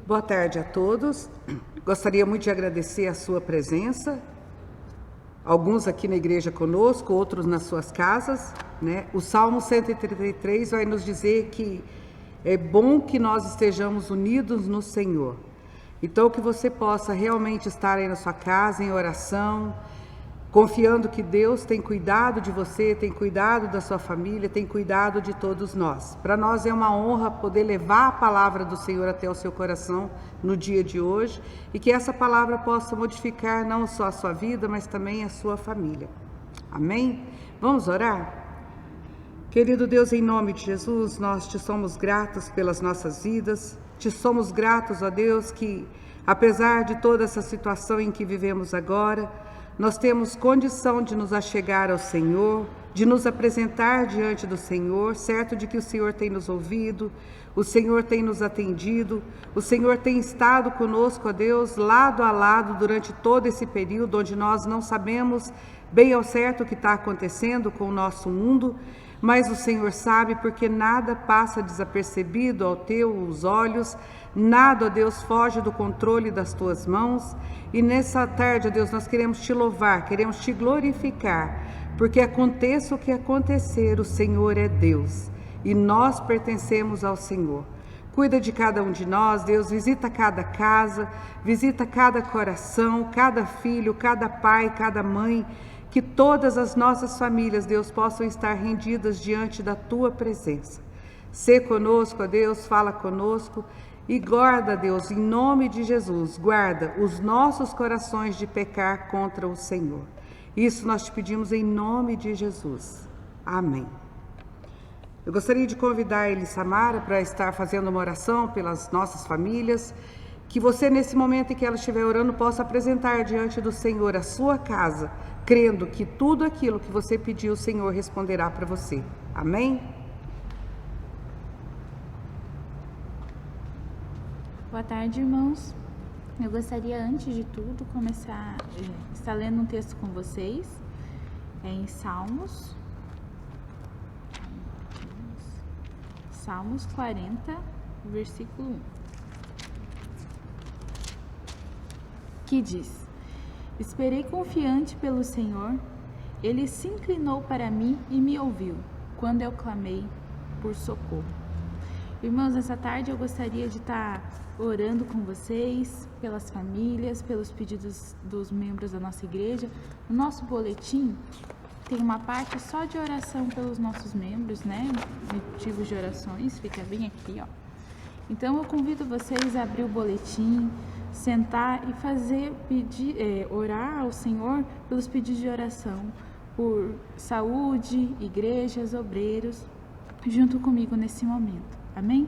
Boa tarde a todos. Gostaria muito de agradecer a sua presença. Alguns aqui na igreja conosco, outros nas suas casas, né? O Salmo 133 vai nos dizer que é bom que nós estejamos unidos no Senhor. Então, que você possa realmente estar aí na sua casa em oração, confiando que Deus tem cuidado de você, tem cuidado da sua família, tem cuidado de todos nós. Para nós é uma honra poder levar a palavra do Senhor até o seu coração no dia de hoje e que essa palavra possa modificar não só a sua vida, mas também a sua família. Amém? Vamos orar? Querido Deus, em nome de Jesus, nós te somos gratos pelas nossas vidas, te somos gratos, ó Deus, que apesar de toda essa situação em que vivemos agora, nós temos condição de nos achegar ao Senhor, de nos apresentar diante do Senhor, certo de que o Senhor tem nos ouvido, o Senhor tem nos atendido, o Senhor tem estado conosco, ó Deus, lado a lado durante todo esse período onde nós não sabemos bem ao certo o que está acontecendo com o nosso mundo, mas o Senhor sabe, porque nada passa desapercebido aos teus olhos, nada, ó Deus, foge do controle das tuas mãos. E nessa tarde, ó Deus, nós queremos te louvar, queremos te glorificar, porque aconteça o que acontecer, o Senhor é Deus e nós pertencemos ao Senhor. Cuida de cada um de nós, Deus, visita cada casa, visita cada coração, cada filho, cada pai, cada mãe, que todas as nossas famílias, Deus, possam estar rendidas diante da tua presença. Sê conosco, ó Deus, fala conosco e guarda, Deus, em nome de Jesus, guarda os nossos corações de pecar contra o Senhor. Isso nós te pedimos em nome de Jesus. Amém. Eu gostaria de convidar a Elissamara para estar fazendo uma oração pelas nossas famílias, que você, nesse momento em que ela estiver orando, possa apresentar diante do Senhor a sua casa, crendo que tudo aquilo que você pediu, o Senhor responderá para você. Amém? Boa tarde, irmãos. Eu gostaria, antes de tudo, estar lendo um texto com vocês, em Salmos 40, versículo 1, que diz: Esperei confiante pelo Senhor, Ele se inclinou para mim e me ouviu, quando eu clamei por socorro. Irmãos, nessa tarde eu gostaria de estar orando com vocês, pelas famílias, pelos pedidos dos membros da nossa igreja. No nosso boletim tem uma parte só de oração pelos nossos membros, né? Motivos de orações, fica bem aqui, ó. Então eu convido vocês a abrir o boletim, sentar e orar ao Senhor pelos pedidos de oração, por saúde, igrejas, obreiros, junto comigo nesse momento. Amém?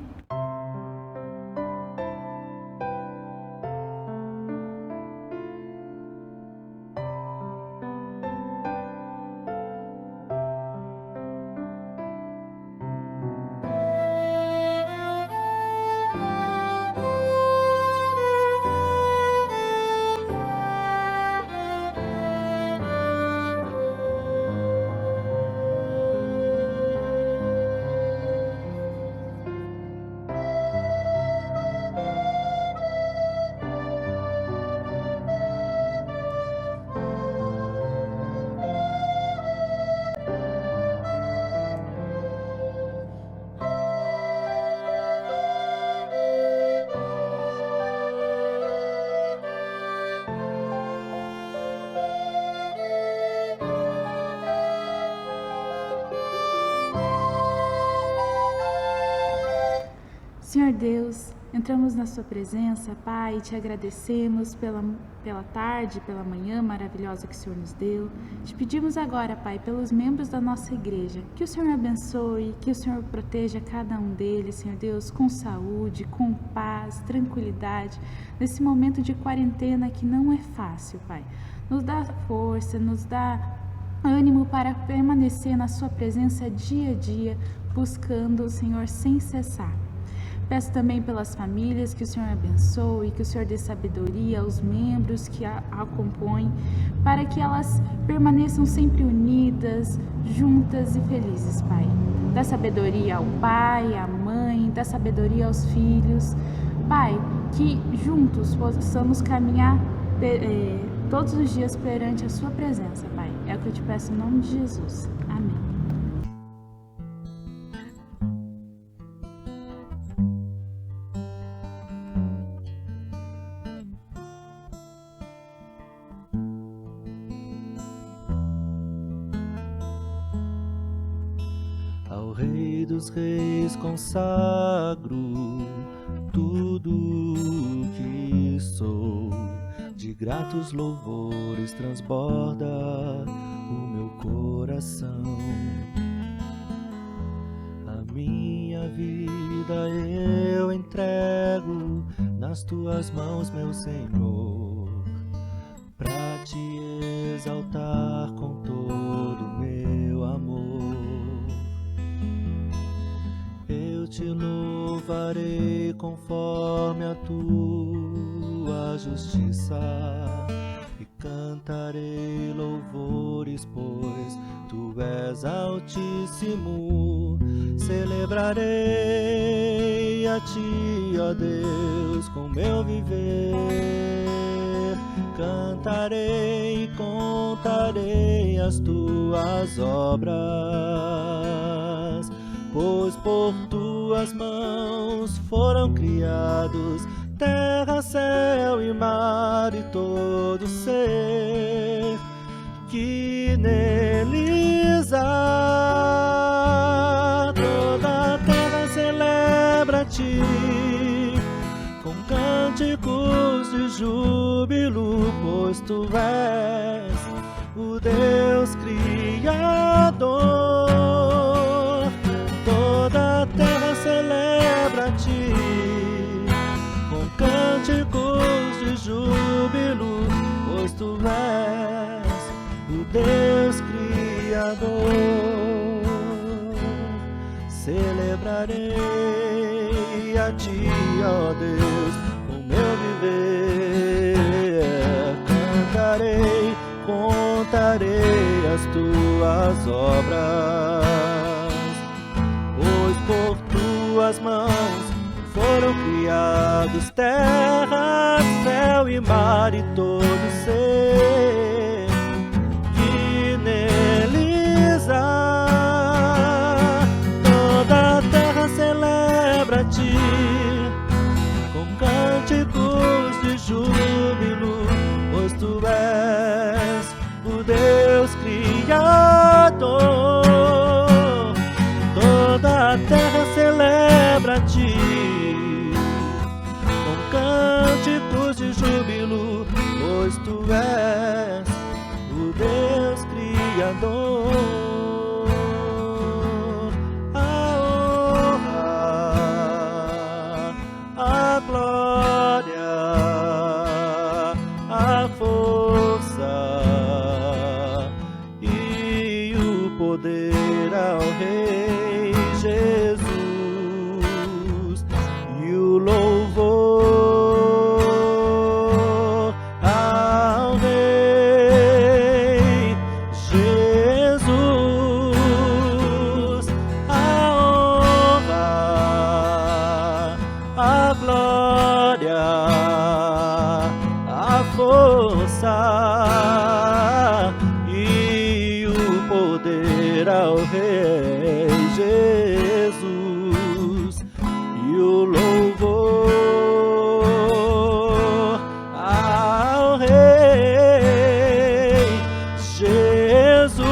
Senhor Deus, entramos na sua presença, Pai, e te agradecemos pela tarde, pela manhã maravilhosa que o Senhor nos deu. Te pedimos agora, Pai, pelos membros da nossa igreja, que o Senhor abençoe, que o Senhor proteja cada um deles, Senhor Deus, com saúde, com paz, tranquilidade, nesse momento de quarentena que não é fácil, Pai. Nos dá força, nos dá ânimo para permanecer na sua presença dia a dia, buscando o Senhor sem cessar. Peço também pelas famílias que o Senhor abençoe, que o Senhor dê sabedoria aos membros que a compõem, para que elas permaneçam sempre unidas, juntas e felizes, Pai. Dá sabedoria ao pai, à mãe, dá sabedoria aos filhos, Pai, que juntos possamos caminhar todos os dias perante a sua presença, Pai. É o que eu te peço em nome de Jesus. Amém. Ao Rei dos Reis consagro tudo que sou, de gratos louvores transborda o meu coração. A minha vida eu entrego nas tuas mãos, meu Senhor, pra te exaltar com todo o meu amor. Eu te louvarei conforme a tua justiça e cantarei louvores, pois tu és altíssimo. Celebrarei a ti, ó Deus, com meu viver. Cantarei e contarei as tuas obras, pois por tuas mãos foram criados terra, céu e mar e todo ser que neles há. Toda a terra celebra a ti com cânticos de júbilo, pois tu és o Deus Criador. Toda a terra celebra a ti com cânticos de júbilo, pois tu és o Deus Criador. Celebrarei a ti, ó Deus, com meu viver. Cantarei, contarei as tuas obras, pois por tuas mãos foram criados terra, céu e mar e todo ser que neles há. Toda a terra celebra a ti com cânticos de júbilo, pois tu és o Deus Criador. Toda a terra celebra a ti com cânticos de júbilo, pois tu és o Deus Criador. A honra, a glória, a força e o poder ao Rei Jesus, e o louvor ao Rei Jesus. A honra, a glória, a força e o poder ao Rei Jesus, e o louvor ao Rei Jesus.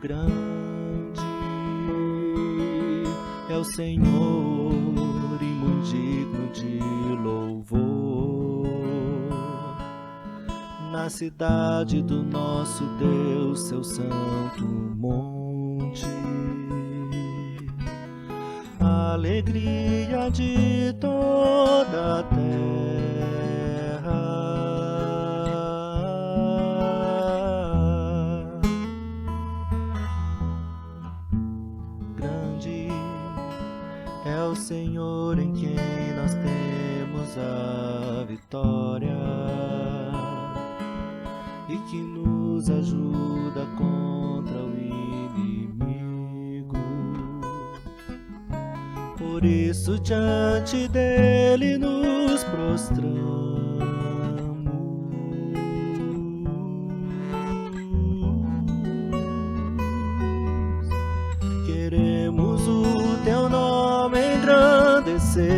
Grande é o Senhor e muito digno de louvor. Na cidade do nosso Deus, seu santo monte, a alegria de toda a terra. é o Senhor em quem nós temos a vitória e que nos ajuda contra o inimigo. Por isso diante dele nos prostramos. Queremos o teu nome engrandecer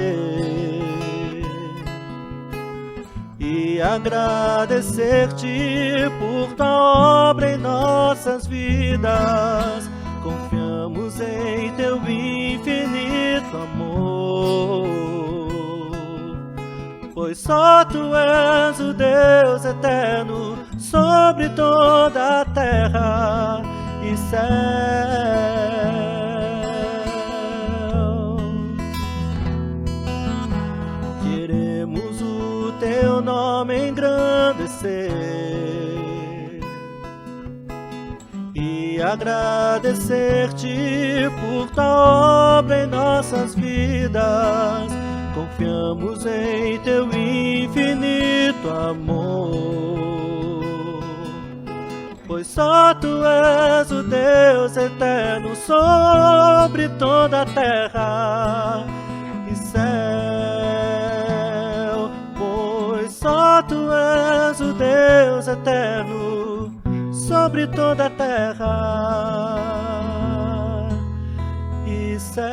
e agradecer-te por tua obra em nossas vidas. Confiamos em teu infinito amor, pois só tu és o Deus eterno sobre toda a terra e céu. Queremos o teu nome engrandecer e agradecer-te por tua obra em nossas vidas. Confiamos em teu infinito amor, pois só tu és o Deus eterno sobre toda a terra e céu. Pois só tu és o Deus eterno sobre toda a terra e céu.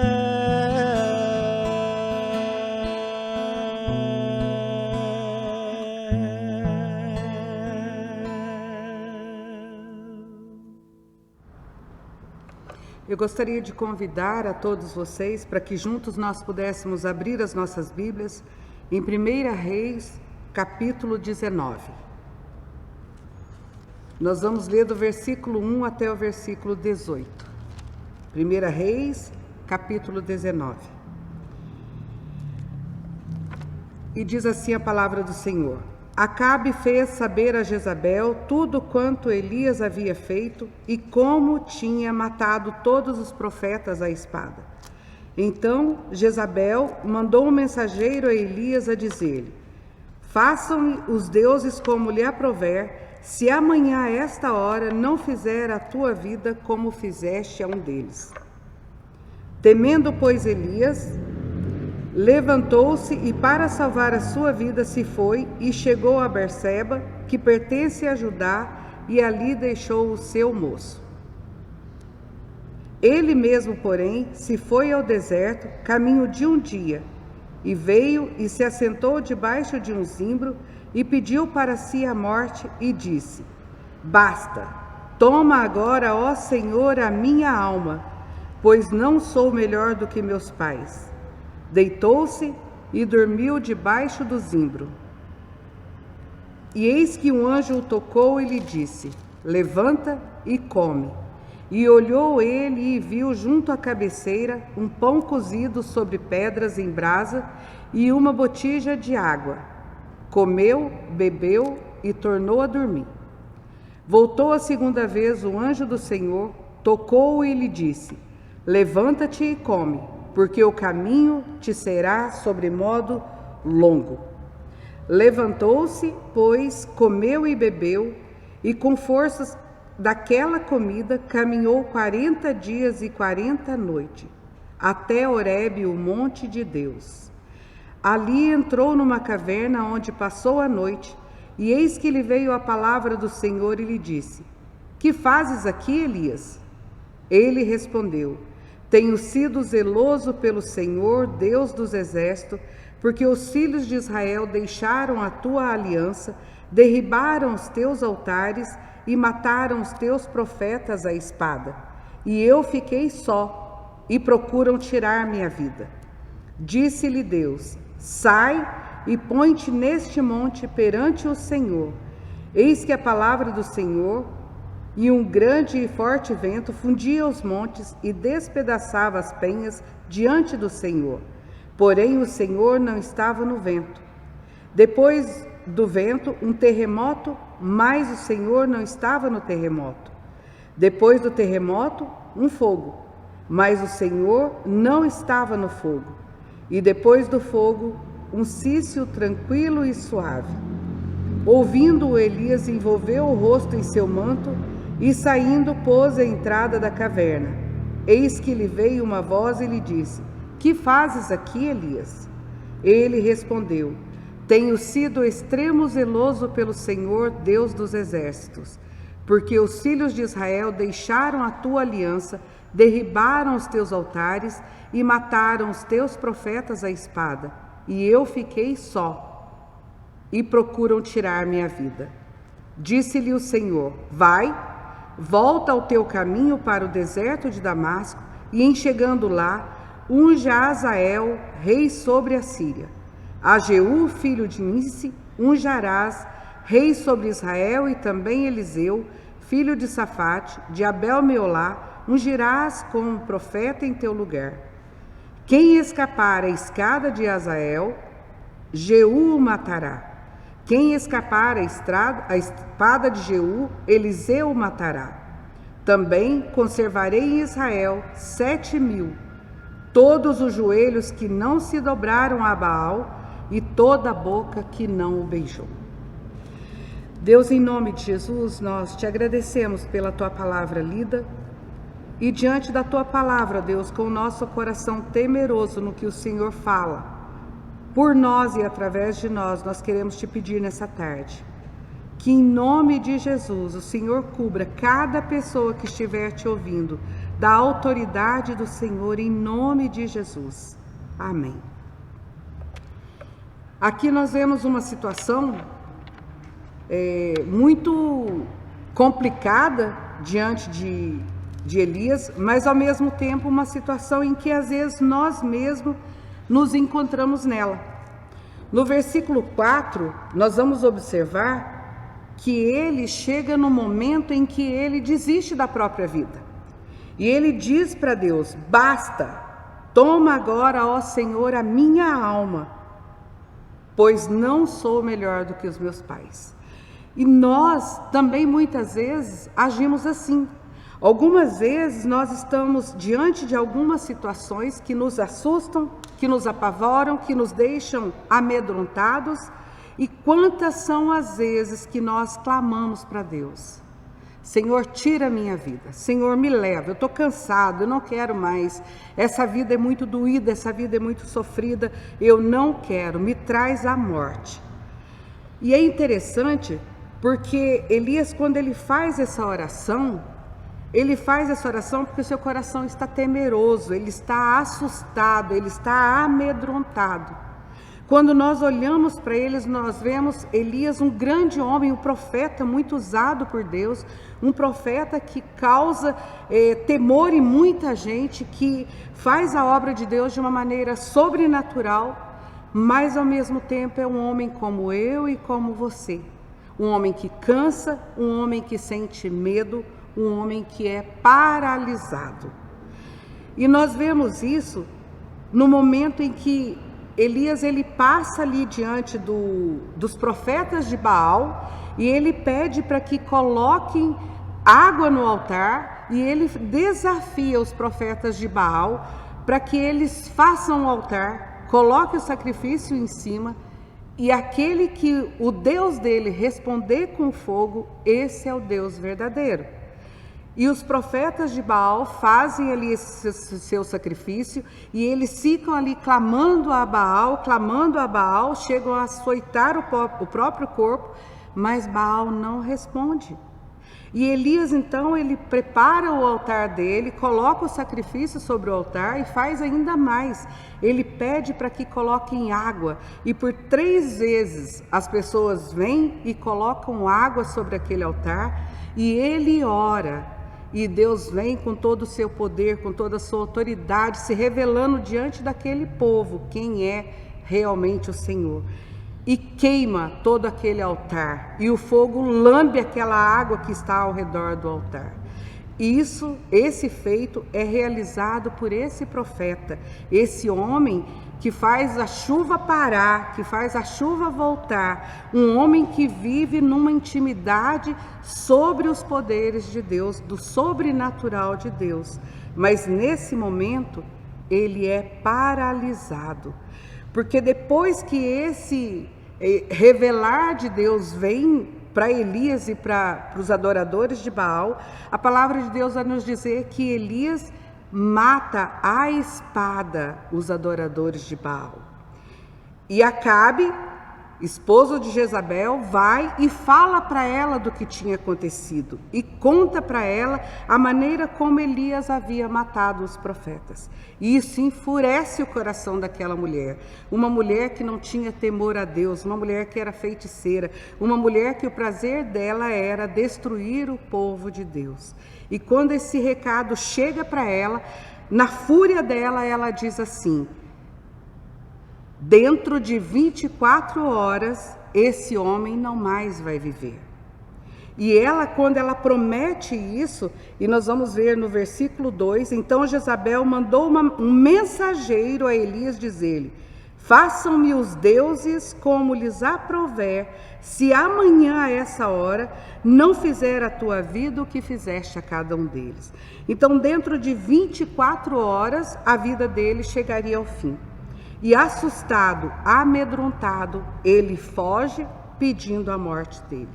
Eu gostaria de convidar a todos vocês para que juntos nós pudéssemos abrir as nossas Bíblias em 1 Reis, capítulo 19. Nós vamos ler do versículo 1 até o versículo 18. 1 Reis, capítulo 19. E diz assim a palavra do Senhor: Acabe fez saber a Jezabel tudo quanto Elias havia feito e como tinha matado todos os profetas à espada. Então Jezabel mandou um mensageiro a Elias a dizer-lhe: Façam-me os deuses como lhe aprouver, se amanhã a esta hora não fizer a tua vida como fizeste a um deles. Temendo, pois, Elias, levantou-se e para salvar a sua vida se foi e chegou a Berseba, que pertence a Judá, e ali deixou o seu moço. Ele mesmo, porém, se foi ao deserto, caminho de um dia, e veio e se assentou debaixo de um zimbro e pediu para si a morte e disse: Basta, toma agora, ó Senhor, a minha alma, pois não sou melhor do que meus pais. Deitou-se e dormiu debaixo do zimbro. E eis que um anjo o tocou e lhe disse: Levanta e come. E olhou ele e viu junto à cabeceira um pão cozido sobre pedras em brasa e uma botija de água. Comeu, bebeu e tornou a dormir. Voltou a segunda vez o anjo do Senhor, tocou-o e lhe disse: Levanta-te e come, porque o caminho te será sobremodo longo. Levantou-se, pois, comeu e bebeu, e com forças daquela comida caminhou 40 dias e 40 noites, até Horebe, o monte de Deus. Ali entrou numa caverna onde passou a noite, e eis que lhe veio a palavra do Senhor e lhe disse: Que fazes aqui, Elias? Ele respondeu: Tenho sido zeloso pelo Senhor, Deus dos exércitos, porque os filhos de Israel deixaram a tua aliança, derribaram os teus altares e mataram os teus profetas à espada. E eu fiquei só, e procuram tirar minha vida. Disse-lhe Deus: Sai e põe-te neste monte perante o Senhor. Eis que a palavra do Senhor e um grande e forte vento fundia os montes e despedaçava as penhas diante do Senhor. Porém o Senhor não estava no vento. Depois do vento, um terremoto, mas o Senhor não estava no terremoto. Depois do terremoto, um fogo. Mas o Senhor não estava no fogo, e depois do fogo, um cício tranquilo e suave. Ouvindo-o, Elias envolveu o rosto em seu manto e, saindo, pôs a entrada da caverna. Eis que lhe veio uma voz e lhe disse: Que fazes aqui, Elias? Ele respondeu: Tenho sido extremo zeloso pelo Senhor, Deus dos exércitos, porque os filhos de Israel deixaram a tua aliança, derribaram os teus altares e mataram os teus profetas à espada, e eu fiquei só, e procuram tirar minha vida. Disse-lhe o Senhor: Vai, volta ao teu caminho para o deserto de Damasco, e em chegando lá, unja a Azael, rei sobre a Síria. A Jeú, filho de Nissi, unjarás, rei sobre Israel, e também Eliseu, filho de Safate, de Abel-Meolá, ungirás como profeta em teu lugar. Quem escapar a escada de Azael, Jeú o matará. Quem escapar a espada de Jeú, Eliseu o matará. Também conservarei em Israel 7.000, todos os joelhos que não se dobraram a Baal e toda a boca que não o beijou. Deus, em nome de Jesus, nós te agradecemos pela tua palavra lida, e diante da tua palavra, Deus, com o nosso coração temeroso no que o Senhor fala, por nós e através de nós, nós queremos te pedir nessa tarde, que em nome de Jesus, o Senhor cubra cada pessoa que estiver te ouvindo, da autoridade do Senhor, em nome de Jesus. Amém. Aqui nós vemos uma situação muito complicada diante de Elias, mas ao mesmo tempo uma situação em que às vezes nós mesmos nos encontramos nela. No versículo 4, nós vamos observar que ele chega no momento em que ele desiste da própria vida. E ele diz para Deus: Basta, toma agora, ó Senhor, a minha alma, pois não sou melhor do que os meus pais. E nós também muitas vezes agimos assim. Algumas vezes nós estamos diante de algumas situações que nos assustam, que nos apavoram, que nos deixam amedrontados. E quantas são as vezes que nós clamamos para Deus: Senhor, tira a minha vida, Senhor, me leva, eu estou cansado, eu não quero mais, essa vida é muito doída, essa vida é muito sofrida, eu não quero, me traz a morte. E é interessante porque Elias, quando ele faz essa oração porque o seu coração está temeroso, ele está assustado, ele está amedrontado. Quando nós olhamos para eles, nós vemos Elias, um grande homem, um profeta muito usado por Deus, um profeta que causa temor em muita gente, que faz a obra de Deus de uma maneira sobrenatural, mas ao mesmo tempo é um homem como eu e como você. Um homem que cansa, um homem que sente medo, um homem que é paralisado. E nós vemos isso no momento em que Elias ele passa ali diante dos profetas de Baal e ele pede para que coloquem água no altar, e ele desafia os profetas de Baal para que eles façam o altar, coloquem o sacrifício em cima, e aquele que o Deus dele responder com fogo, esse é o Deus verdadeiro. E os profetas de Baal fazem ali esse seu sacrifício, e eles ficam ali clamando a Baal, chegam a açoitar o próprio corpo, mas Baal não responde. E Elias então ele prepara o altar dele, coloca o sacrifício sobre o altar e faz ainda mais. Ele pede para que coloquem água, e por 3 vezes as pessoas vêm e colocam água sobre aquele altar, e ele ora. E Deus vem com todo o seu poder, com toda a sua autoridade, se revelando diante daquele povo quem é realmente o Senhor. E queima todo aquele altar, e o fogo lambe aquela água que está ao redor do altar. Esse feito é realizado por esse profeta, esse homem que faz a chuva parar, que faz a chuva voltar, um homem que vive numa intimidade sobre os poderes de Deus, do sobrenatural de Deus. mas nesse momento ele é paralisado, porque depois que esse revelar de Deus vem para Elias e para os adoradores de Baal, a palavra de Deus vai nos dizer que Elias mata à espada os adoradores de Baal. E Acabe, esposo de Jezabel, vai e fala para ela do que tinha acontecido e conta para ela a maneira como Elias havia matado os profetas. E isso enfurece o coração daquela mulher, uma mulher que não tinha temor a Deus, uma mulher que era feiticeira, uma mulher que o prazer dela era destruir o povo de Deus. E quando esse recado chega para ela, na fúria dela, ela diz assim: dentro de 24 horas, esse homem não mais vai viver. E ela, quando ela promete isso, e nós vamos ver no versículo 2, então Jezabel mandou um mensageiro a Elias dizer-lhe: façam-me os deuses como lhes aprouver, se amanhã a essa hora não fizer a tua vida o que fizeste a cada um deles. Então, dentro de 24 horas, a vida dele chegaria ao fim. E assustado, amedrontado, ele foge pedindo a morte dele.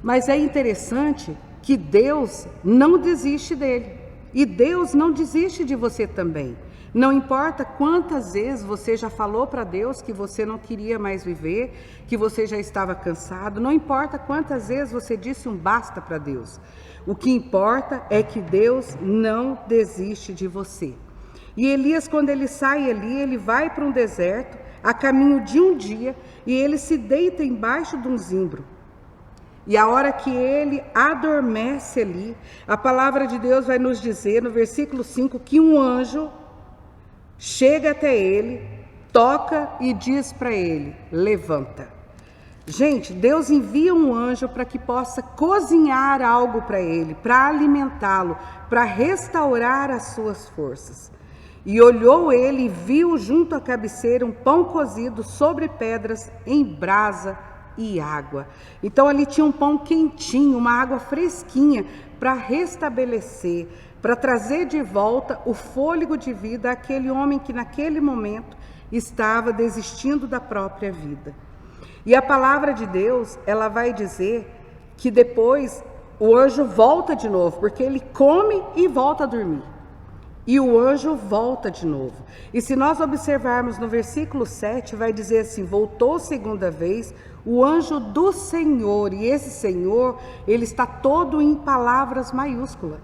Mas é interessante que Deus não desiste dele. E Deus não desiste de você também. Não importa quantas vezes você já falou para Deus que você não queria mais viver, que você já estava cansado. Não importa quantas vezes você disse um basta para Deus. O que importa é que Deus não desiste de você. E Elias, quando ele sai ali, ele vai para um deserto, a caminho de um dia, e ele se deita embaixo de um zimbro. E a hora que ele adormece ali, a palavra de Deus vai nos dizer, no versículo 5, que um anjo chega até ele, toca e diz para ele: levanta. Gente, Deus envia um anjo para que possa cozinhar algo para ele, para alimentá-lo, para restaurar as suas forças. E olhou ele e viu junto à cabeceira um pão cozido sobre pedras em brasa e água. Então ali tinha um pão quentinho, uma água fresquinha para restabelecer, para trazer de volta o fôlego de vida àquele homem que naquele momento estava desistindo da própria vida. E a palavra de Deus, ela vai dizer que depois o anjo volta de novo, porque ele come e volta a dormir. E o anjo volta de novo. E se nós observarmos no versículo 7, vai dizer assim: voltou segunda vez o anjo do Senhor. E esse Senhor, ele está todo em palavras maiúsculas.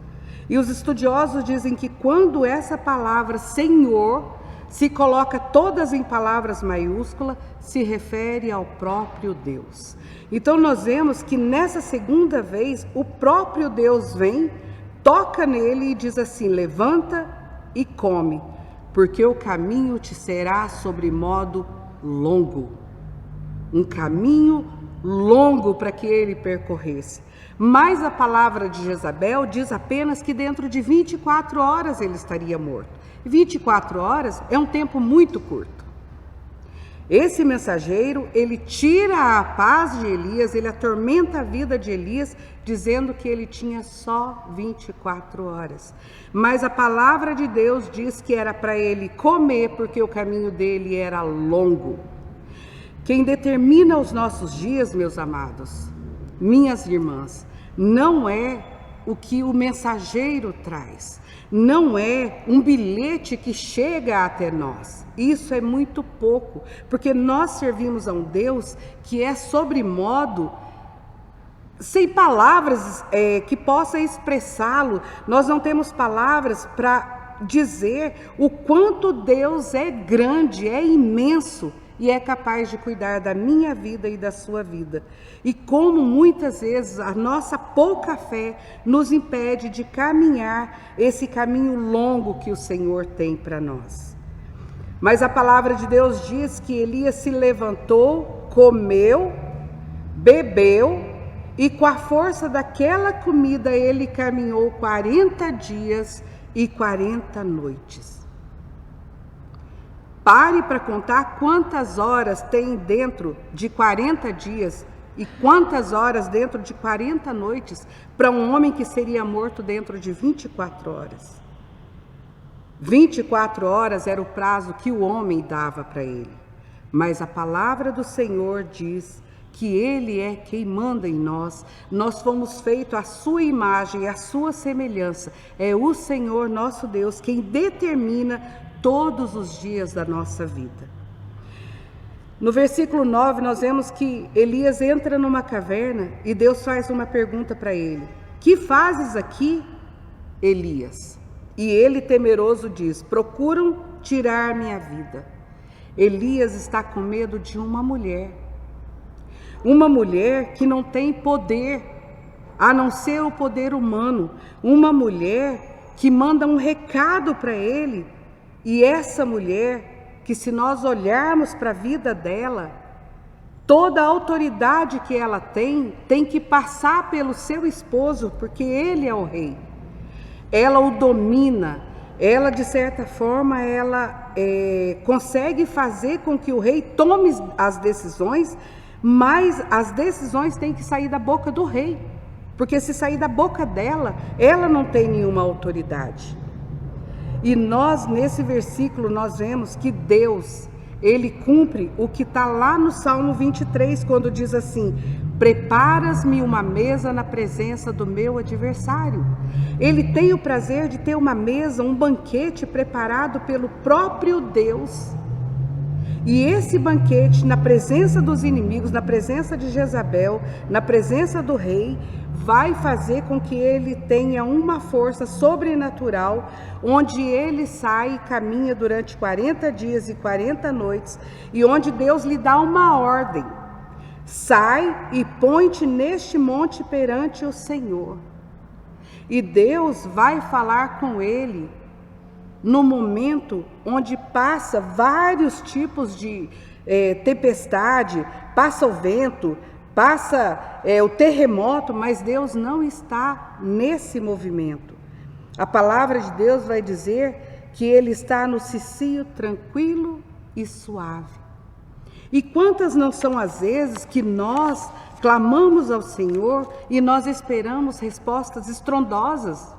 E os estudiosos dizem que quando essa palavra Senhor se coloca todas em palavras maiúsculas, se refere ao próprio Deus. Então nós vemos que nessa segunda vez, o próprio Deus vem, toca nele e diz assim: levanta e come, porque o caminho te será sobre modo longo. Um caminho longo para que ele percorresse. Mas a palavra de Jezabel diz apenas que dentro de 24 horas ele estaria morto. 24 horas é um tempo muito curto. Esse mensageiro, ele tira a paz de Elias, ele atormenta a vida de Elias, dizendo que ele tinha só 24 horas. Mas a palavra de Deus diz que era para ele comer, porque o caminho dele era longo. Quem determina os nossos dias, meus amados, minhas irmãs, não é o que o mensageiro traz, não é um bilhete que chega até nós. Isso é muito pouco, porque nós servimos a um Deus que é sobremodo, sem palavras que possa expressá-lo. Nós não temos palavras para dizer o quanto Deus é grande, é imenso, e é capaz de cuidar da minha vida e da sua vida. E como muitas vezes a nossa pouca fé nos impede de caminhar esse caminho longo que o Senhor tem para nós. Mas a palavra de Deus diz que Elias se levantou, comeu, bebeu, e com a força daquela comida ele caminhou 40 dias e 40 noites. Pare para contar quantas horas tem dentro de 40 dias e quantas horas dentro de 40 noites para um homem que seria morto dentro de 24 horas. 24 horas era o prazo que o homem dava para ele. Mas a palavra do Senhor diz que Ele é quem manda em nós. Nós fomos feitos à sua imagem, à sua semelhança. É o Senhor nosso Deus quem determina todos os dias da nossa vida. No versículo 9 nós vemos que Elias entra numa caverna e Deus faz uma pergunta para ele: que fazes aqui, Elias? E ele, temeroso, diz: procuram tirar minha vida. Elias está com medo de uma mulher que não tem poder, a não ser o poder humano, uma mulher que manda um recado para ele, e essa mulher, que se nós olharmos para a vida dela, toda a autoridade que ela tem que passar pelo seu esposo, porque ele é o rei. Ela o domina. Ela, de certa forma, consegue fazer com que o rei tome as decisões, mas as decisões têm que sair da boca do rei, porque se sair da boca dela, ela não tem nenhuma autoridade. E nós, nesse versículo, nós vemos que Deus, Ele cumpre o que está lá no Salmo 23, quando diz assim: preparas-me uma mesa na presença do meu adversário. Ele tem o prazer de ter uma mesa, um banquete preparado pelo próprio Deus. E esse banquete, na presença dos inimigos, na presença de Jezabel, na presença do rei, vai fazer com que ele tenha uma força sobrenatural, onde ele sai e caminha durante 40 dias e 40 noites, e onde Deus lhe dá uma ordem: sai e põe-te neste monte perante o Senhor. E Deus vai falar com ele no momento onde passa vários tipos de tempestade, passa o vento, passa o terremoto, mas Deus não está nesse movimento. A palavra de Deus vai dizer que Ele está no cicio tranquilo e suave. E quantas não são as vezes que nós clamamos ao Senhor e nós esperamos respostas estrondosas.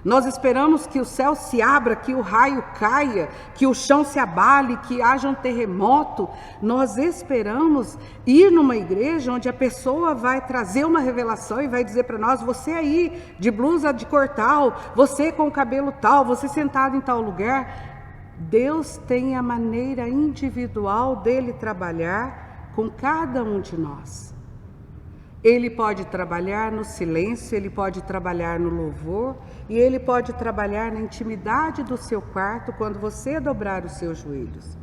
Nós esperamos que o céu se abra, que o raio caia, que o chão se abale, que haja um terremoto. Nós esperamos ir numa igreja onde a pessoa vai trazer uma revelação e vai dizer para nós: você aí de blusa de cor tal, você com o cabelo tal, você sentado em tal lugar. Deus tem a maneira individual dele trabalhar com cada um de nós. Ele pode trabalhar no silêncio, ele pode trabalhar no louvor, e ele pode trabalhar na intimidade do seu quarto quando você dobrar os seus joelhos.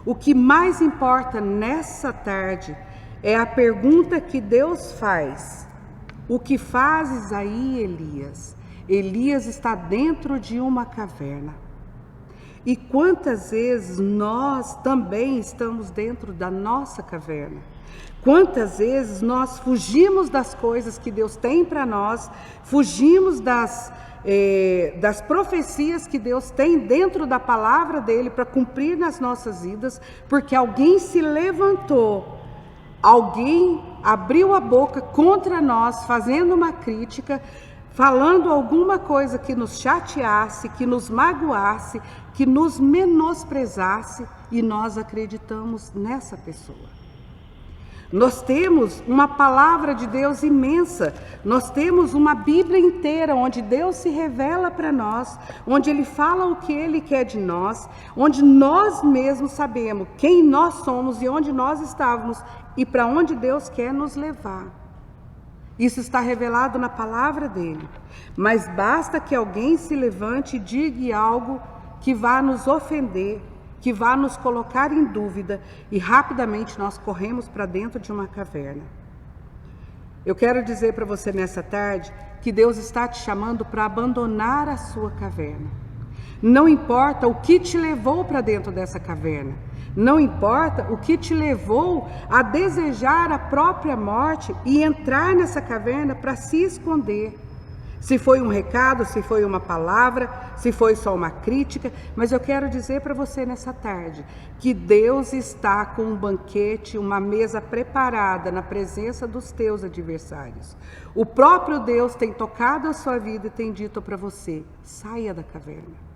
O que mais importa nessa tarde é a pergunta que Deus faz: o que fazes aí, Elias? Elias está dentro de uma caverna. E quantas vezes nós também estamos dentro da nossa caverna? Quantas vezes nós fugimos das coisas que Deus tem para nós, fugimos das profecias que Deus tem dentro da palavra dele para cumprir nas nossas vidas, porque alguém se levantou, alguém abriu a boca contra nós, fazendo uma crítica, falando alguma coisa que nos chateasse, que nos magoasse, que nos menosprezasse, e nós acreditamos nessa pessoa. Nós temos uma palavra de Deus imensa, nós temos uma Bíblia inteira onde Deus se revela para nós, onde Ele fala o que Ele quer de nós, onde nós mesmos sabemos quem nós somos e onde nós estávamos e para onde Deus quer nos levar. Isso está revelado na palavra dEle, mas basta que alguém se levante e diga algo que vá nos ofender, que vá nos colocar em dúvida, e rapidamente nós corremos para dentro de uma caverna. Eu quero dizer para você nessa tarde que Deus está te chamando para abandonar a sua caverna. Não importa o que te levou para dentro dessa caverna, não importa o que te levou a desejar a própria morte e entrar nessa caverna para se esconder. Se foi um recado, se foi uma palavra, se foi só uma crítica, mas eu quero dizer para você nessa tarde que Deus está com um banquete, uma mesa preparada na presença dos teus adversários. O próprio Deus tem tocado a sua vida e tem dito para você: saia da caverna.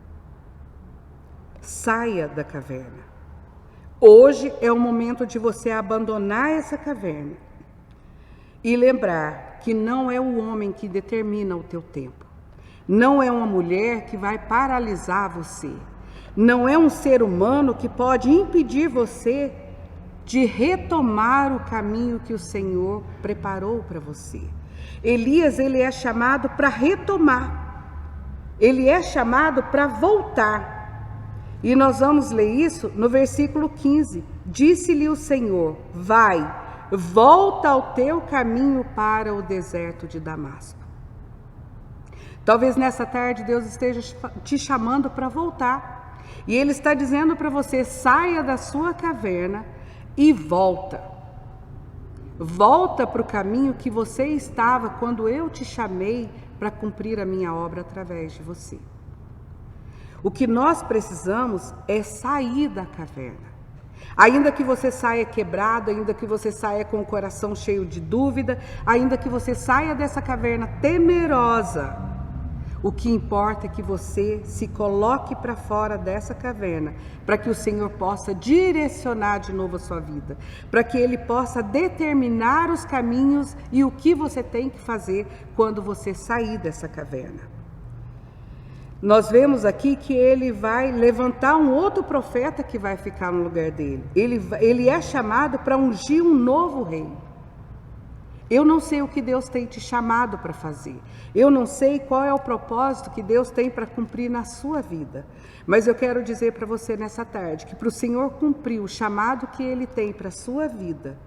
saia da caverna. Hoje é o momento de você abandonar essa caverna e lembrar que não é o homem que determina o teu tempo. Não é uma mulher que vai paralisar você. Não é um ser humano que pode impedir você de retomar o caminho que o Senhor preparou para você. Elias, ele é chamado para retomar. Ele é chamado para voltar. E nós vamos ler isso no versículo 15. Disse-lhe o Senhor: vai, volta ao teu caminho para o deserto de Damasco. Talvez nessa tarde Deus esteja te chamando para voltar. E Ele está dizendo para você: saia da sua caverna e volta. Volta para o caminho que você estava quando eu te chamei para cumprir a minha obra através de você. O que nós precisamos é sair da caverna. Ainda que você saia quebrado, ainda que você saia com o coração cheio de dúvida, ainda que você saia dessa caverna temerosa, o que importa é que você se coloque para fora dessa caverna, para que o Senhor possa direcionar de novo a sua vida, para que Ele possa determinar os caminhos e o que você tem que fazer quando você sair dessa caverna. Nós vemos aqui que ele vai levantar um outro profeta que vai ficar no lugar dele. Ele é chamado para ungir um novo rei. Eu não sei o que Deus tem te chamado para fazer. Eu não sei qual é o propósito que Deus tem para cumprir na sua vida. Mas eu quero dizer para você nessa tarde que para o Senhor cumprir o chamado que Ele tem para a sua vida,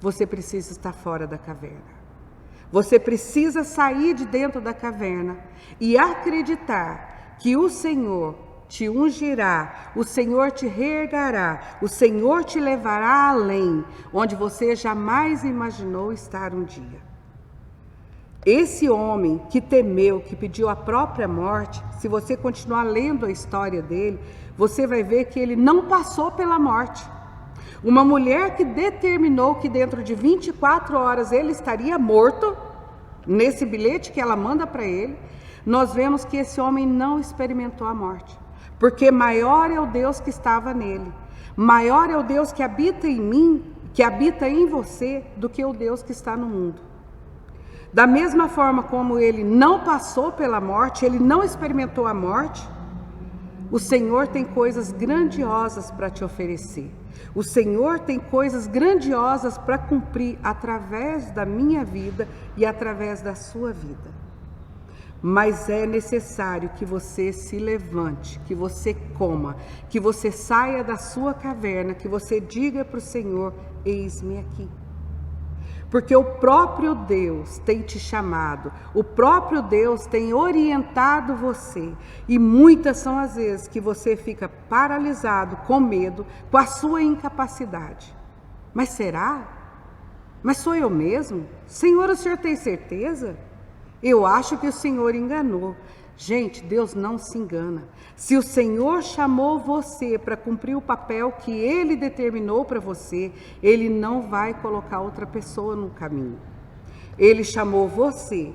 você precisa estar fora da caverna. Você precisa sair de dentro da caverna e acreditar que o Senhor te ungirá, o Senhor te reerguerá, o Senhor te levará além, onde você jamais imaginou estar um dia. Esse homem que temeu, que pediu a própria morte, se você continuar lendo a história dele, você vai ver que ele não passou pela morte. Uma mulher que determinou que dentro de 24 horas ele estaria morto, nesse bilhete que ela manda para ele, nós vemos que esse homem não experimentou a morte, porque maior é o Deus que estava nele, maior é o Deus que habita em mim, que habita em você, do que o Deus que está no mundo. Da mesma forma como ele não passou pela morte, ele não experimentou a morte, o Senhor tem coisas grandiosas para te oferecer. O Senhor tem coisas grandiosas para cumprir através da minha vida e através da sua vida. Mas é necessário que você se levante, que você coma, que você saia da sua caverna, que você diga para o Senhor: eis-me aqui. Porque o próprio Deus tem te chamado, o próprio Deus tem orientado você. E muitas são as vezes que você fica paralisado, com medo, com a sua incapacidade. Mas será? Mas sou eu mesmo? Senhor, o Senhor tem certeza? Eu acho que o Senhor enganou. Gente, Deus não se engana. Se o Senhor chamou você para cumprir o papel que Ele determinou para você, Ele não vai colocar outra pessoa no caminho. Ele chamou você,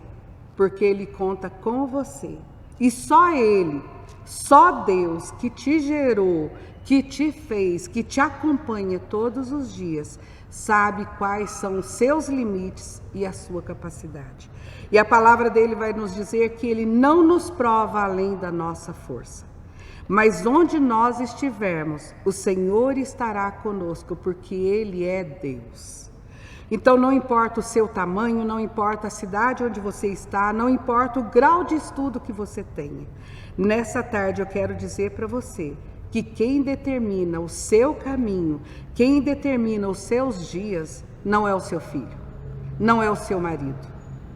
porque Ele conta com você. E só Ele, só Deus que te gerou, que te fez, que te acompanha todos os dias, sabe quais são os seus limites e a sua capacidade. E a palavra dele vai nos dizer que ele não nos prova além da nossa força. Mas onde nós estivermos, o Senhor estará conosco, porque Ele é Deus. Então não importa o seu tamanho, não importa a cidade onde você está, não importa o grau de estudo que você tenha. Nessa tarde eu quero dizer para você que quem determina o seu caminho, quem determina os seus dias, não é o seu filho, não é o seu marido,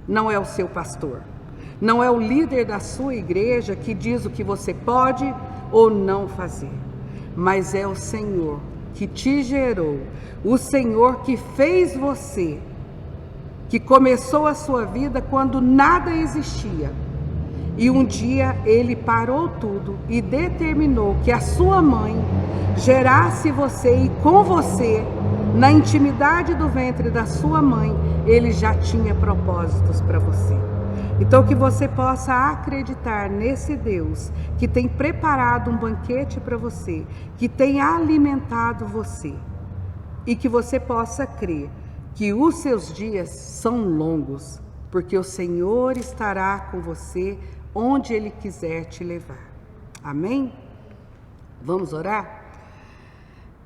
não é o seu pastor, não é o líder da sua igreja que diz o que você pode ou não fazer, mas é o Senhor que te gerou, o Senhor que fez você, que começou a sua vida quando nada existia. E um dia Ele parou tudo e determinou que a sua mãe gerasse você, e com você, na intimidade do ventre da sua mãe, Ele já tinha propósitos para você. Então que você possa acreditar nesse Deus que tem preparado um banquete para você, que tem alimentado você, e que você possa crer que os seus dias são longos, porque o Senhor estará com você onde Ele quiser te levar. Amém? Vamos orar?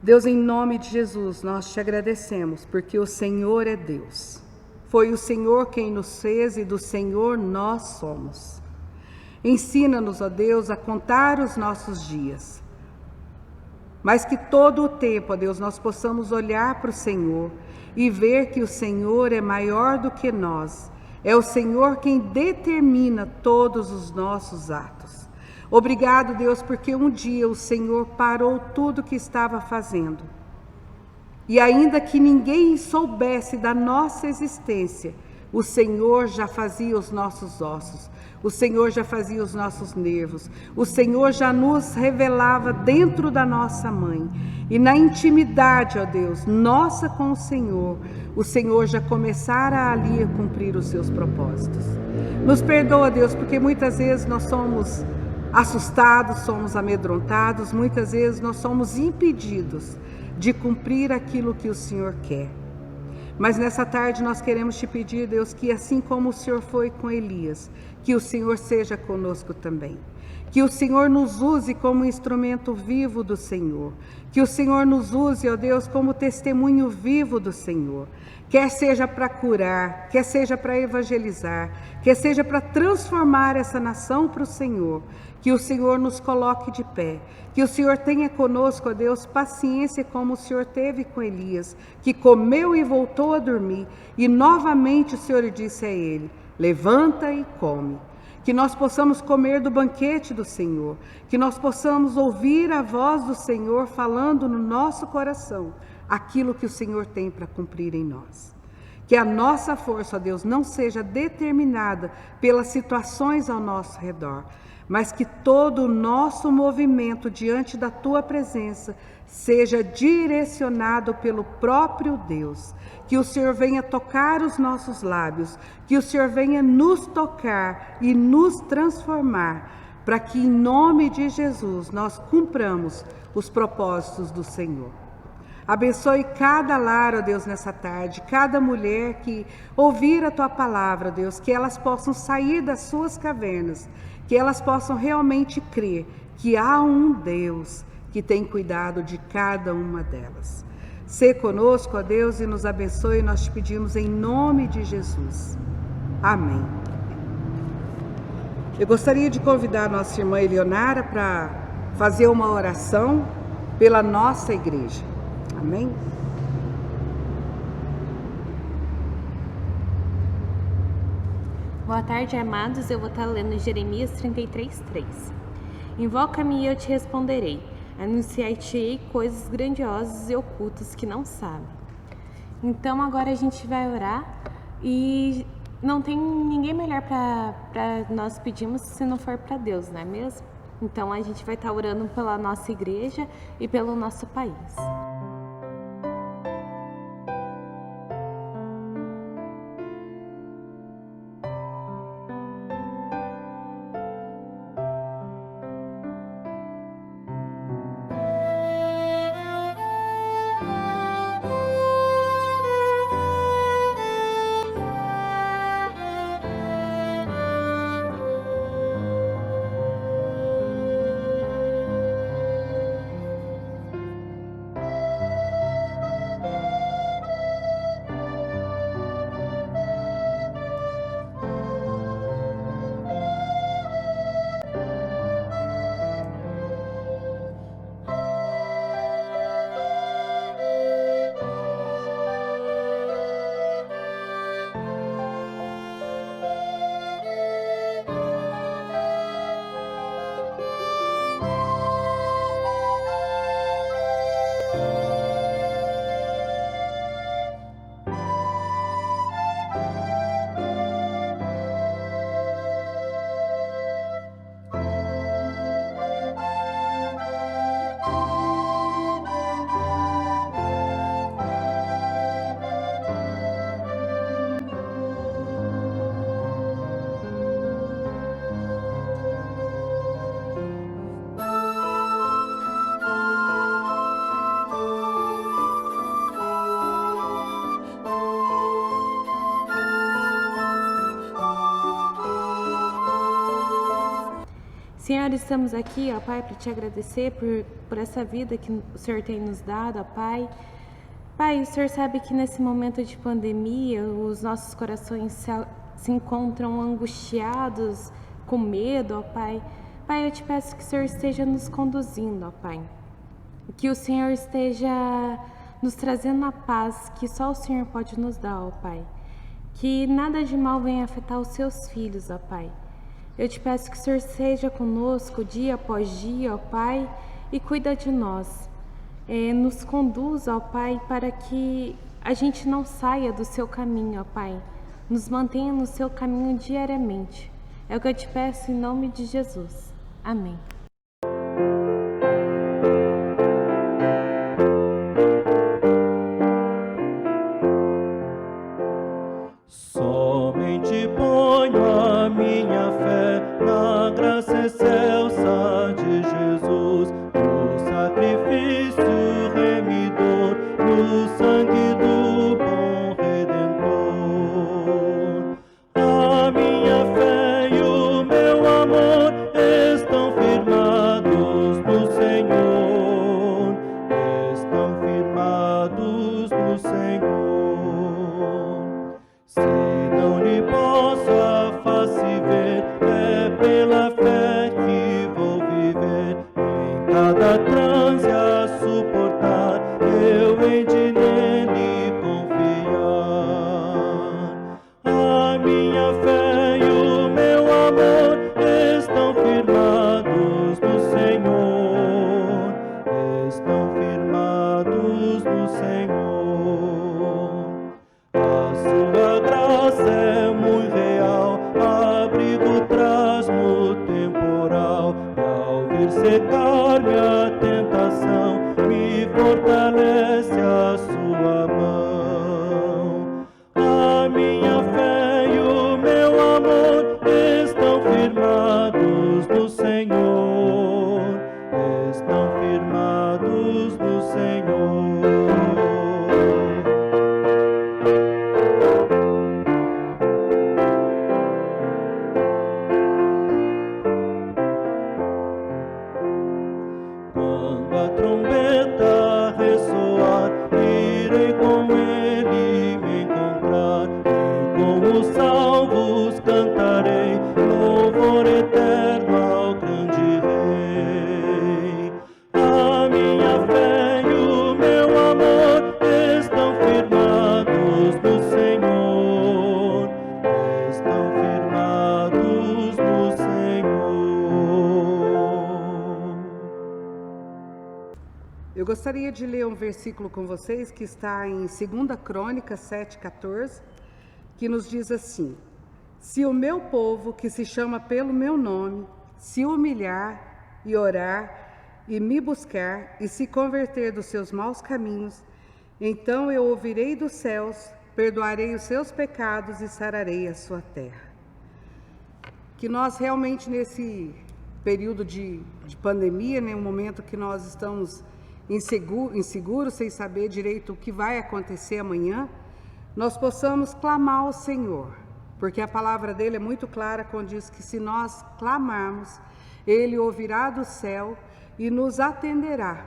Deus, em nome de Jesus, nós te agradecemos, porque o Senhor é Deus. Foi o Senhor quem nos fez e do Senhor nós somos. Ensina-nos, ó Deus, a contar os nossos dias, mas que todo o tempo, ó Deus, nós possamos olhar para o Senhor e ver que o Senhor é maior do que nós. É o Senhor quem determina todos os nossos atos. Obrigado, Deus, porque um dia o Senhor parou tudo o que estava fazendo. E ainda que ninguém soubesse da nossa existência, o Senhor já fazia os nossos ossos, o Senhor já fazia os nossos nervos, o Senhor já nos revelava dentro da nossa mãe. E na intimidade, ó Deus, nossa com o Senhor já começara ali a cumprir os seus propósitos. Nos perdoa, Deus, porque muitas vezes nós somos assustados, somos amedrontados, muitas vezes nós somos impedidos de cumprir aquilo que o Senhor quer. Mas nessa tarde nós queremos te pedir, Deus, que assim como o Senhor foi com Elias, que o Senhor seja conosco também. Que o Senhor nos use como instrumento vivo do Senhor. Que o Senhor nos use, ó Deus, como testemunho vivo do Senhor. Quer seja para curar, quer seja para evangelizar, quer seja para transformar essa nação para o Senhor. Que o Senhor nos coloque de pé. Que o Senhor tenha conosco, ó Deus, paciência como o Senhor teve com Elias, que comeu e voltou a dormir. E novamente o Senhor disse a ele: levanta e come. Que nós possamos comer do banquete do Senhor, que nós possamos ouvir a voz do Senhor falando no nosso coração aquilo que o Senhor tem para cumprir em nós. Que a nossa força, ó Deus, não seja determinada pelas situações ao nosso redor, mas que todo o nosso movimento diante da Tua presença seja direcionado pelo próprio Deus. Que o Senhor venha tocar os nossos lábios, que o Senhor venha nos tocar e nos transformar, para que em nome de Jesus nós cumpramos os propósitos do Senhor. Abençoe cada lar, ó Deus, nessa tarde, cada mulher que ouvir a Tua palavra, ó Deus, que elas possam sair das suas cavernas, que elas possam realmente crer que há um Deus que tem cuidado de cada uma delas. Sê conosco, ó Deus, e nos abençoe, nós te pedimos em nome de Jesus. Amém. Eu gostaria de convidar a nossa irmã Eleonara para fazer uma oração pela nossa igreja. Amém? Boa tarde, amados. Eu vou estar lendo Jeremias 33:3. Invoca-me e eu te responderei. Anunciar-te-ei coisas grandiosas e ocultas que não sabem. Então agora a gente vai orar e não tem ninguém melhor para nós pedirmos se não for para Deus, não é mesmo? Então a gente vai estar orando pela nossa igreja e pelo nosso país. Senhor, estamos aqui, ó Pai, para te agradecer por essa vida que o Senhor tem nos dado, ó Pai. Pai, o Senhor sabe que nesse momento de pandemia, os nossos corações se encontram angustiados, com medo, ó Pai. Pai, eu te peço que o Senhor esteja nos conduzindo, ó Pai. Que o Senhor esteja nos trazendo a paz que só o Senhor pode nos dar, ó Pai. Que nada de mal venha afetar os seus filhos, ó Pai. Eu te peço que o Senhor seja conosco dia após dia, ó Pai, e cuida de nós. Nos conduza, ó Pai, para que a gente não saia do seu caminho, ó Pai. Nos mantenha no seu caminho diariamente. É o que eu te peço em nome de Jesus. Amém. Somente ponho a minha fé na graça excelsa de Jesus, no sacrifício remidor, no sangue do bom Redentor. A minha fé e o meu amor estão firmados no Senhor, estão firmados no Senhor. Se não lhe posso a face ver, é pela fé que vou viver. Em cada transe a suportar, eu hei de nele confiar. A minha fé e o meu amor estão firmados no Senhor, estão firmados no Senhor. A sua graça é muito real, abrigo traz no temporal, e ao vir secar minha tentação, me fortalece a sua mão. A minha fé e o meu amor estão firmados no Senhor, estão firmados no Senhor. Quando a trombeta ressoar, irei com ele me encontrar, e com os salvos cantarei louvor eterno ao grande Rei. A minha fé e o meu amor estão firmados no Senhor, estão firmados no Senhor. Eu gostaria de ler um versículo com vocês que está em 2 Crônicas 7,14, que nos diz assim: se o meu povo, que se chama pelo meu nome, se humilhar e orar e me buscar e se converter dos seus maus caminhos, então eu ouvirei dos céus, perdoarei os seus pecados e sararei a sua terra. Que nós realmente nesse período de pandemia, um momento que nós estamos inseguros, sem saber direito o que vai acontecer amanhã, nós possamos clamar ao Senhor, porque a palavra dele é muito clara quando diz que se nós clamarmos, ele ouvirá do céu e nos atenderá,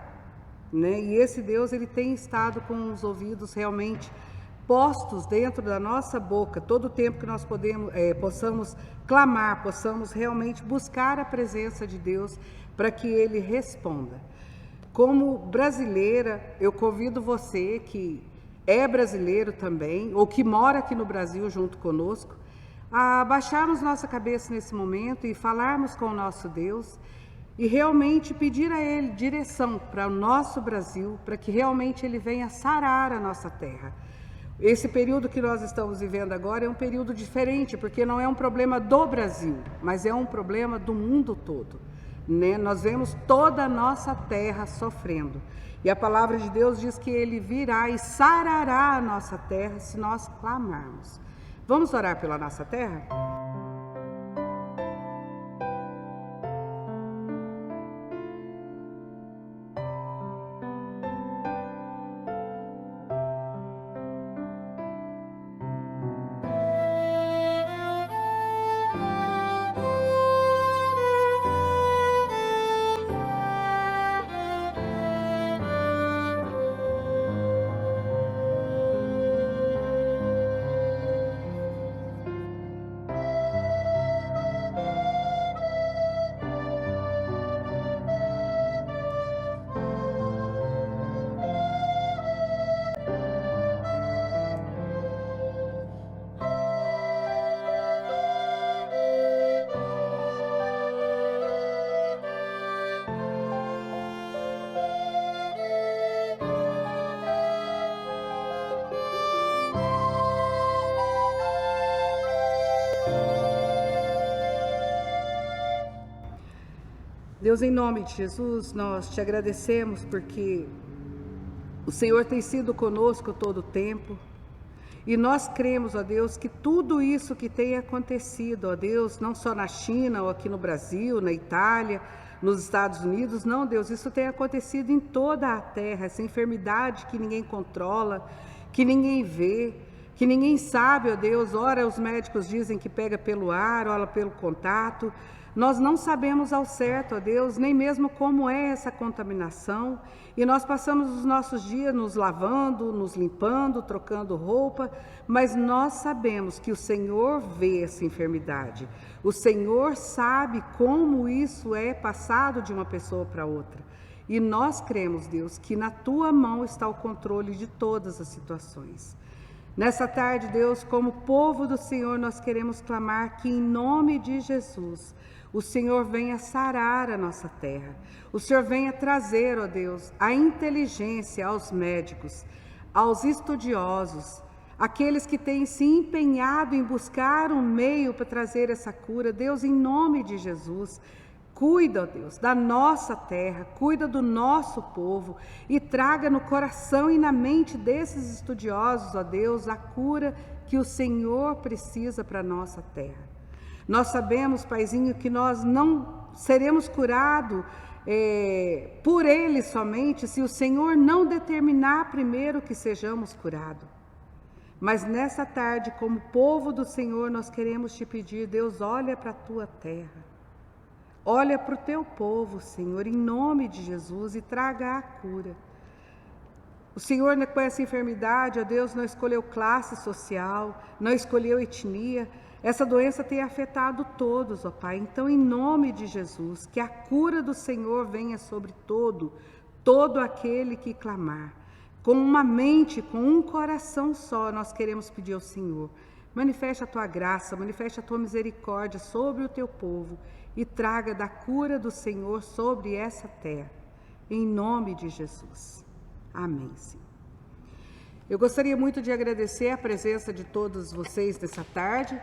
né? E esse Deus, ele tem estado com os ouvidos realmente postos dentro da nossa boca, todo o tempo que nós possamos clamar, possamos realmente buscar a presença de Deus para que ele responda. Como brasileira, eu convido você que é brasileiro também, ou que mora aqui no Brasil junto conosco, a baixarmos nossa cabeça nesse momento e falarmos com o nosso Deus e realmente pedir a Ele direção para o nosso Brasil, para que realmente Ele venha sarar a nossa terra. Esse período que nós estamos vivendo agora é um período diferente, porque não é um problema do Brasil, mas é um problema do mundo todo. Nós vemos toda a nossa terra sofrendo. E a palavra de Deus diz que Ele virá e sarará a nossa terra se nós clamarmos. Vamos orar pela nossa terra? Deus, em nome de Jesus, nós te agradecemos porque o Senhor tem sido conosco todo o tempo. E nós cremos, ó Deus, que tudo isso que tem acontecido, ó Deus, não só na China ou aqui no Brasil, na Itália, nos Estados Unidos, não, Deus, isso tem acontecido em toda a terra, essa enfermidade que ninguém controla, que ninguém vê, que ninguém sabe, ó Deus, ora os médicos dizem que pega pelo ar, ora pelo contato. Nós não sabemos ao certo, ó Deus, nem mesmo como é essa contaminação, e nós passamos os nossos dias nos lavando, nos limpando, trocando roupa, mas nós sabemos que o Senhor vê essa enfermidade. O Senhor sabe como isso é passado de uma pessoa para outra. E nós cremos, Deus, que na Tua mão está o controle de todas as situações. Nessa tarde, Deus, como povo do Senhor, nós queremos clamar que em nome de Jesus, o Senhor venha sarar a nossa terra. O Senhor venha trazer, ó Deus, a inteligência aos médicos, aos estudiosos, aqueles que têm se empenhado em buscar um meio para trazer essa cura. Deus, em nome de Jesus, cuida, ó Deus, da nossa terra, cuida do nosso povo e traga no coração e na mente desses estudiosos, ó Deus, a cura que o Senhor precisa para a nossa terra. Nós sabemos, Paizinho, que nós não seremos curados por Ele somente, se o Senhor não determinar primeiro que sejamos curados. Mas nessa tarde, como povo do Senhor, nós queremos te pedir, Deus, olha para a Tua terra, olha para o Teu povo, Senhor, em nome de Jesus, e traga a cura. O Senhor, com essa enfermidade, ó Deus, não escolheu classe social, não escolheu etnia. Essa doença tem afetado todos, ó Pai. Então, em nome de Jesus, que a cura do Senhor venha sobre todo aquele que clamar. Com uma mente, com um coração só, nós queremos pedir ao Senhor. Manifeste a Tua graça, manifeste a Tua misericórdia sobre o Teu povo e traga da cura do Senhor sobre essa terra. Em nome de Jesus. Amém, Senhor. Eu gostaria muito de agradecer a presença de todos vocês nessa tarde.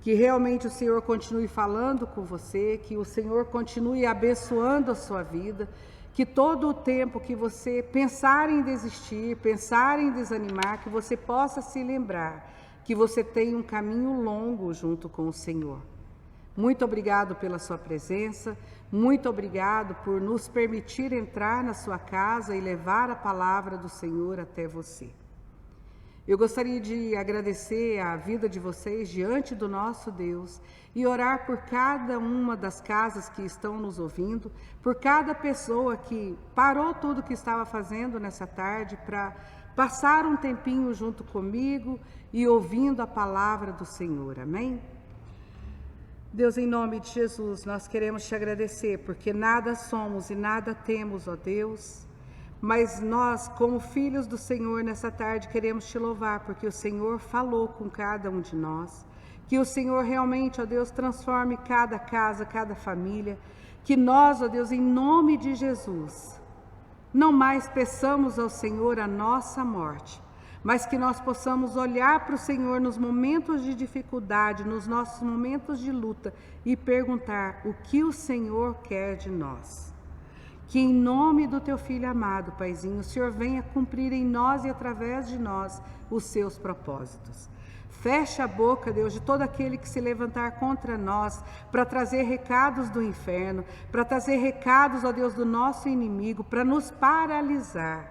Que realmente o Senhor continue falando com você, que o Senhor continue abençoando a sua vida, que todo o tempo que você pensar em desistir, pensar em desanimar, que você possa se lembrar que você tem um caminho longo junto com o Senhor. Muito obrigado pela sua presença, muito obrigado por nos permitir entrar na sua casa e levar a palavra do Senhor até você. Eu gostaria de agradecer a vida de vocês diante do nosso Deus e orar por cada uma das casas que estão nos ouvindo, por cada pessoa que parou tudo o que estava fazendo nessa tarde para passar um tempinho junto comigo e ouvindo a palavra do Senhor. Amém? Deus, em nome de Jesus, nós queremos te agradecer porque nada somos e nada temos, ó Deus. Mas nós, como filhos do Senhor, nessa tarde queremos te louvar, porque o Senhor falou com cada um de nós. Que o Senhor realmente, ó Deus, transforme cada casa, cada família. Que nós, ó Deus, em nome de Jesus, não mais peçamos ao Senhor a nossa morte, mas que nós possamos olhar para o Senhor nos momentos de dificuldade, nos nossos momentos de luta e perguntar o que o Senhor quer de nós. Que em nome do Teu Filho amado, Paizinho, o Senhor venha cumprir em nós e através de nós os Seus propósitos. Fecha a boca, Deus, de todo aquele que se levantar contra nós para trazer recados do inferno, para trazer recados, ó Deus, do nosso inimigo, para nos paralisar.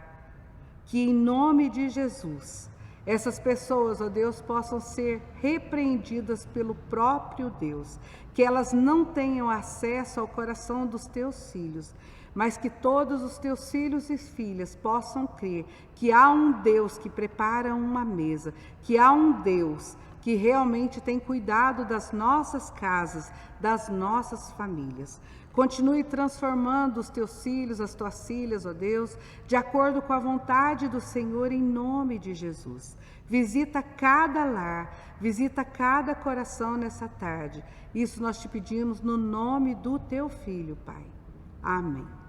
Que em nome de Jesus, essas pessoas, ó Deus, possam ser repreendidas pelo próprio Deus, que elas não tenham acesso ao coração dos Teus filhos, mas que todos os Teus filhos e filhas possam crer que há um Deus que prepara uma mesa, que há um Deus que realmente tem cuidado das nossas casas, das nossas famílias. Continue transformando os Teus filhos, as Tuas filhas, ó Deus, de acordo com a vontade do Senhor, em nome de Jesus. Visita cada lar, visita cada coração nessa tarde. Isso nós te pedimos no nome do Teu Filho, Pai. Amém.